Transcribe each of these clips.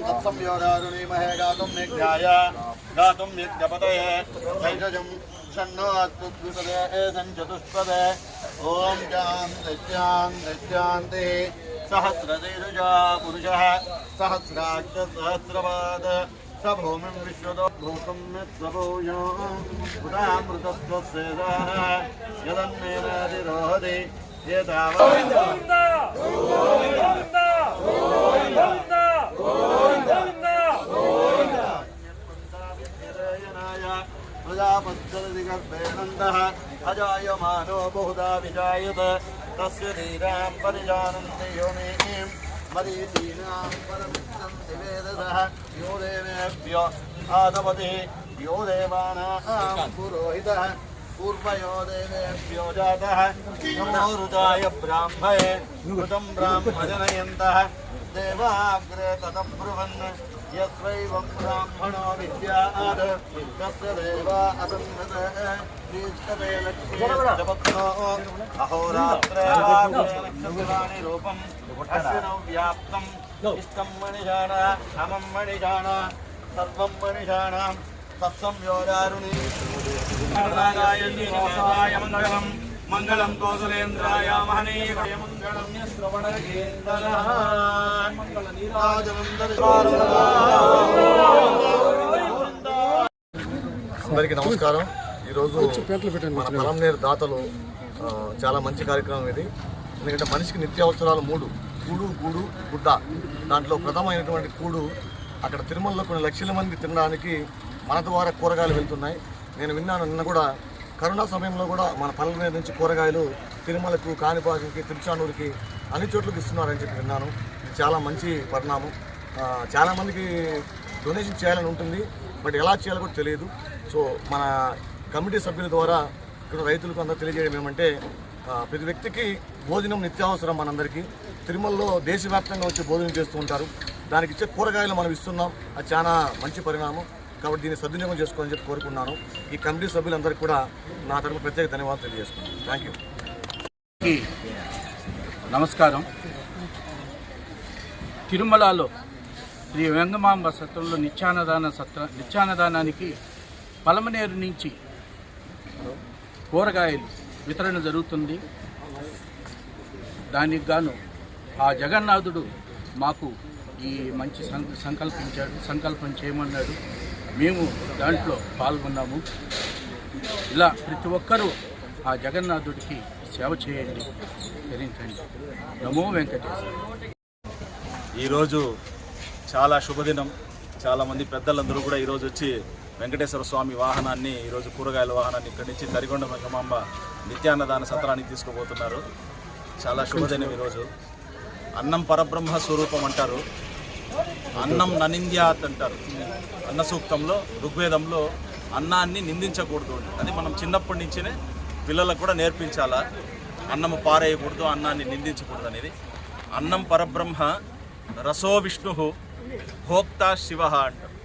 तत्संयोदारुणीमहे गातुं निध्याय गातुं नित्यपतये तैजजं षण्णोऽस्तुद्विपदे सञ्चतुष्पदे ॐ शान्ति सहस्रशीर्षा पुरुषः सहस्राक्ष सहस्रपाद स भूमिं विश्वतो भूतं यत्सभूयो उदामृतत्वस्येदः यदन्नेनातिरोहति प्रजापत्यदिगर्भेणन्दः अजायमानो बहुधा विजायत तस्य धीरां परिजानन्ति योनिं मरीचीनां परमित्रं निवेदतः यो देवेभ्यो आदपति यो देवानां पुरोहितः पूर्वयो देवेभ्यो जातः नमो रुदाय ब्राह्मणे कृतं ब्राह्मजनयन्तः देवाग्रे ततब्रुवन् यस्वैवं ब्राह्मणो विद्यात् तस्य देवा असन्नतः ईष्टते लक्ष्मीपत्नो अहोरात्रे नक्षत्राणि रूपम् अस्य नौ व्याप्तम् इष्टं मणिषाणा अमं मणिषाणा सर्वं मणिषाणां तत्संयोदारुणी मङ्गलं मंगलम कौशलेन्द्राय महनीय मंगलम श्रवणगेन्द्रः అందరికీ నమస్కారం। ఈరోజు మన పలంనేరు దాతలు చాలా మంచి కార్యక్రమం ఇది। ఎందుకంటే మనిషికి నిత్యావసరాలు 3 కూడు గూడు గుడ్డ, దాంట్లో ప్రథమైనటువంటి కూడు అక్కడ తిరుమలలో కొన్ని లక్షల మంది తినడానికి మన ద్వారా కూరగాయలు వెళ్తున్నాయి। నేను విన్నాను, నిన్న కూడా కరోనా సమయంలో కూడా మన పలంనేరు నుంచి కూరగాయలు తిరుమలకు, కాణిపాకంకి, తిరుచానూరుకి అన్ని చోట్లకి ఇస్తున్నారని చెప్పి విన్నాను। ఇది చాలా మంచి పరిణామం। చాలామందికి డొనేషన్ చేయాలని ఉంటుంది, బట్ ఎలా చేయాలో కూడా తెలియదు। సో మన కమిటీ సభ్యుల ద్వారా ఇక్కడ రైతులకు అందరూ తెలియజేయడం ఏమంటే, ప్రతి వ్యక్తికి భోజనం నిత్యావసరం మనందరికీ। తిరుమలలో దేశవ్యాప్తంగా వచ్చి భోజనం చేస్తూ ఉంటారు, దానికి ఇచ్చే కూరగాయలు మనం ఇస్తున్నాం, అది చాలా మంచి పరిణామం। కాబట్టి దీన్ని సద్వినియోగం చేసుకోవాలని చెప్పి కోరుకున్నాను। ఈ కమిటీ సభ్యులందరికీ కూడా నా తరఫున ప్రత్యేక ధన్యవాదాలు తెలియజేసుకున్నాను। Thank you. నమస్కారం। తిరుమలలో శ్రీ వెంగమాంబ సత్రంలో నిత్యాన్నదానానికి పలమనేరు నుంచి కూరగాయలు వితరణ జరుగుతుంది। దానికి గాను ఆ జగన్నాథుడు మాకు ఈ మంచి సంకల్పం చేయమన్నాడు, మేము దాంట్లో పాల్గొన్నాము। ఇలా ప్రతి ఒక్కరూ ఆ జగన్నాథుడికి సేవ చేయండి, ధరించండి। నమో వెంకటేశ్వర। ఈరోజు చాలా శుభదినం। చాలామంది పెద్దలందరూ కూడా ఈరోజు వచ్చి వెంకటేశ్వర స్వామి వాహనాన్ని, ఈరోజు కూరగాయల వాహనాన్ని ఇక్కడి నుంచి తరిగొండ వెంగమాంబ నిత్యాన్నదాన సత్రానికి తీసుకుపోతున్నారు। చాలా శుభదినం ఈరోజు। అన్నం పరబ్రహ్మ స్వరూపం అంటారు, అన్నం ననింద్యాత్ అంటారు అన్న సూక్తంలో, ఋగ్వేదంలో అన్నాన్ని నిందించకూడదు, అది మనం చిన్నప్పటి నుంచినే పిల్లలకు కూడా నేర్పించాలా। అన్నము పారేయకూడదు, అన్నాన్ని నిందించకూడదు అనేది। అన్నం పరబ్రహ్మ రసో విష్ణు భోక్త శివ అంటారు,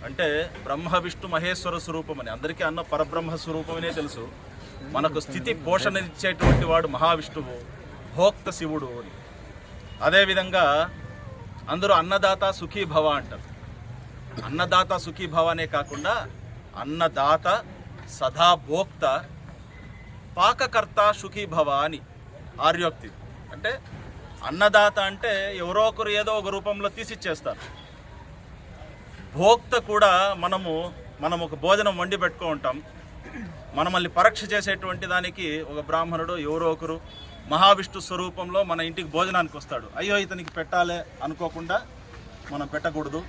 అంటే బ్రహ్మ విష్ణు మహేశ్వర స్వరూపం అని। అందరికీ అన్న పరబ్రహ్మ స్వరూపమనే తెలుసు, మనకు స్థితి పోషణ ఇచ్చేటువంటి వాడు మహావిష్ణువు, భోక్త శివుడు అని। అదేవిధంగా అందరూ అన్నదాత సుఖీభవ అంటారు। అన్నదాత సుఖీభవ అనే కాకుండా అన్నదాత సదా భోక్త పాకకర్త సుఖీభవ అని ఆర్యోక్తి। అంటే అన్నదాత అంటే ఎవరో ఒకరు ఏదో ఒక రూపంలో తీసిచ్చేస్తారు, భోక్త కూడా మనం ఒక భోజనం వండి పెట్టుకో ఉంటాం, మనల్ని పరీక్ష చేసేటువంటి దానికి ఒక బ్రాహ్మణుడు ఎవరో ఒకరు మహావిష్ణు స్వరూపంలో మన ఇంటికి భోజనానికి వస్తాడు, అయ్యో ఇతనికి పెట్టాలే అనుకోకుండా మనం పెట్టకూడదు।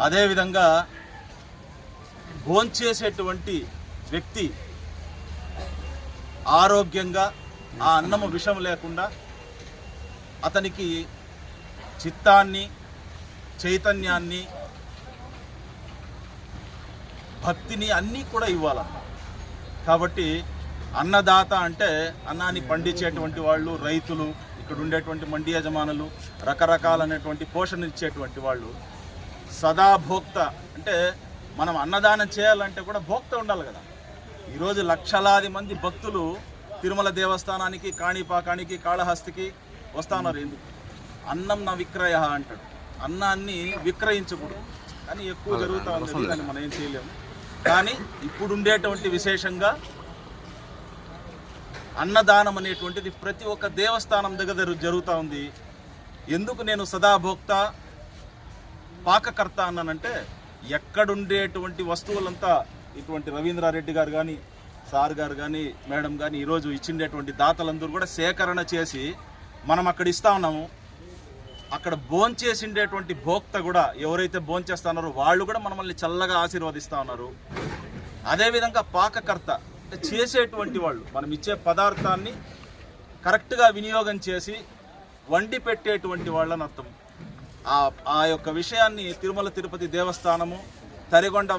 అదేవిధంగా భోంచేసేటువంటి వ్యక్తి ఆరోగ్యంగా ఆ అన్నము విషం లేకుండా అతనికి చిత్తాన్ని, చైతన్యాన్ని, భక్తిని అన్నీ కూడా ఇవ్వాలన్నమాట। కాబట్టి అన్నదాత అంటే అన్నాన్ని పండించేటువంటి వాళ్ళు, రైతులు, ఇక్కడ ఉండేటువంటి మండి యజమానులు, రకరకాలైనటువంటి పోషణ ఇచ్చేటువంటి వాళ్ళు। సదాభోక్త అంటే మనం అన్నదానం చేయాలంటే కూడా భోక్త ఉండాలి కదా. ఈరోజు లక్షలాది మంది భక్తులు తిరుమల దేవస్థానానికి, కాణిపాకానికి, కాళహస్తికి వస్తా ఉన్నారు. ఎందుకు? అన్నం నా విక్రయ అంటాడు. అన్నాన్ని విక్రయించకూడదు, కానీ ఎక్కువ జరుగుతూ ఉంది, దాన్ని మనం ఏం చేయలేము. కానీ ఇప్పుడు ఉండేటువంటి విశేషంగా అన్నదానం అనేటువంటిది ప్రతి ఒక్క దేవస్థానం దగ్గర జరుగుతూ ఉంది. ఎందుకు నేను సదాభోక్త పాకకర్త అన్నానంటే, ఎక్కడుండేటువంటి వస్తువులంతా ఇటువంటి రవీంద్రారెడ్డి గారు కానీ, సార్ గారు కానీ, మేడం కానీ ఈరోజు ఇచ్చిండేటువంటి దాతలందరూ కూడా సేకరణ చేసి మనం అక్కడ ఇస్తా ఉన్నాము. అక్కడ భోంచేసిండేటువంటి భోక్త కూడా ఎవరైతే భోంచేస్తున్నారో వాళ్ళు కూడా మనల్ని చల్లగా ఆశీర్వదిస్తూ ఉన్నారు. అదేవిధంగా పాకకర్త అంటే చేసేటువంటి వాళ్ళు మనం ఇచ్చే పదార్థాన్ని కరెక్ట్గా వినియోగం చేసి వండి పెట్టేటువంటి వాళ్ళని అర్థం. ఆ యొక్క విషయాన్ని తిరుమల తిరుపతి దేవస్థానము, తరిగొండ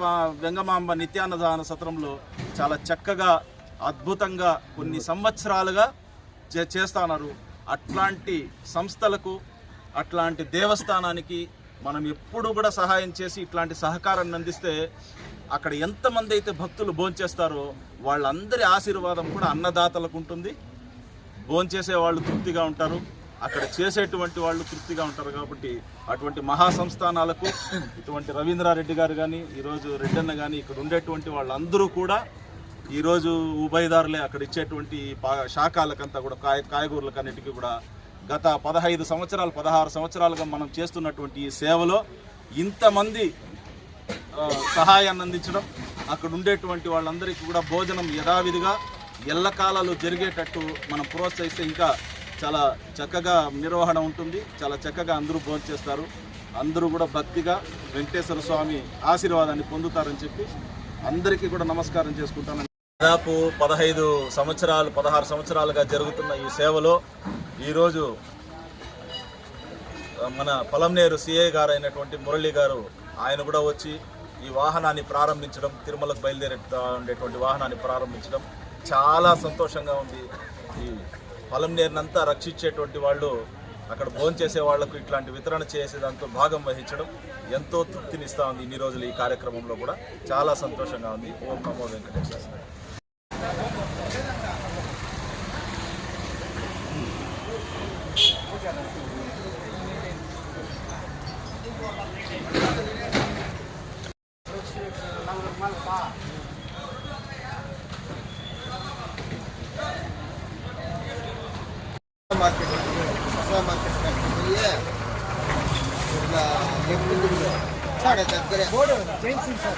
వెంగమాంబ నిత్యాన్నదాన సత్రంలో చాలా చక్కగా, అద్భుతంగా కొన్ని సంవత్సరాలుగా చేస్తా ఉన్నారు. అట్లాంటి సంస్థలకు, అట్లాంటి దేవస్థానానికి మనం ఎప్పుడు కూడా సహాయం చేసి ఇట్లాంటి సహకారాన్ని అందిస్తే అక్కడ ఎంతమంది అయితే భక్తులు భోంచేస్తారో వాళ్ళందరి ఆశీర్వాదం కూడా అన్నదాతలకు ఉంటుంది. భోంచేసే వాళ్ళు తృప్తిగా ఉంటారు, అక్కడ చేసేటువంటి వాళ్ళు తృప్తిగా ఉంటారు. కాబట్టి అటువంటి మహాసంస్థానాలకు ఇటువంటి రవీంద్రారెడ్డి గారు కానీ, ఈరోజు రెడ్డన్న కానీ, ఇక్కడ ఉండేటువంటి వాళ్ళందరూ కూడా ఈరోజు ఉభయదారులే. అక్కడ ఇచ్చేటువంటి శాఖలకంతా కూడా కాయగూరలకన్నిటికీ కూడా గత 15 సంవత్సరాలు 16 సంవత్సరాలుగా మనం చేస్తున్నటువంటి ఈ సేవలో ఇంతమంది సహాయాన్ని అందించడం, అక్కడ ఉండేటువంటి వాళ్ళందరికీ కూడా భోజనం యథావిధిగా ఎల్లకాలాలు జరిగేటట్టు మనం ప్రోత్సహిస్తే ఇంకా చాలా చక్కగా నిర్వహణ ఉంటుంది. చాలా చక్కగా అందరూ భోంచేస్తారు. అందరూ కూడా భక్తిగా వెంకటేశ్వర స్వామి ఆశీర్వాదాన్ని పొందుతారని చెప్పి అందరికీ కూడా నమస్కారం చేసుకుంటాను. దాదాపు 15 సంవత్సరాలు 16 సంవత్సరాలుగా జరుగుతున్న ఈ సేవలో ఈరోజు మన పొలంనేరు సిఐ గారు అయినటువంటి మురళి గారు ఆయన కూడా వచ్చి ఈ వాహనాన్ని ప్రారంభించడం, తిరుమలకు బయలుదేరేట ఉండేటువంటి వాహనాన్ని ప్రారంభించడం చాలా సంతోషంగా ఉంది. ఈ పొలంనేరునంతా రక్షించేటువంటి వాళ్ళు అక్కడ భోంచేసే వాళ్లకు ఇట్లాంటి వితరణ చేసేదాంతో భాగం వహించడం ఎంతో తృప్తినిస్తూ ఉంది. ఇన్ని రోజులు ఈ కార్యక్రమంలో కూడా చాలా సంతోషంగా ఉంది. ఓం నమో వెంకటేశ్వర. साढ़े 10 जैन सिंह सर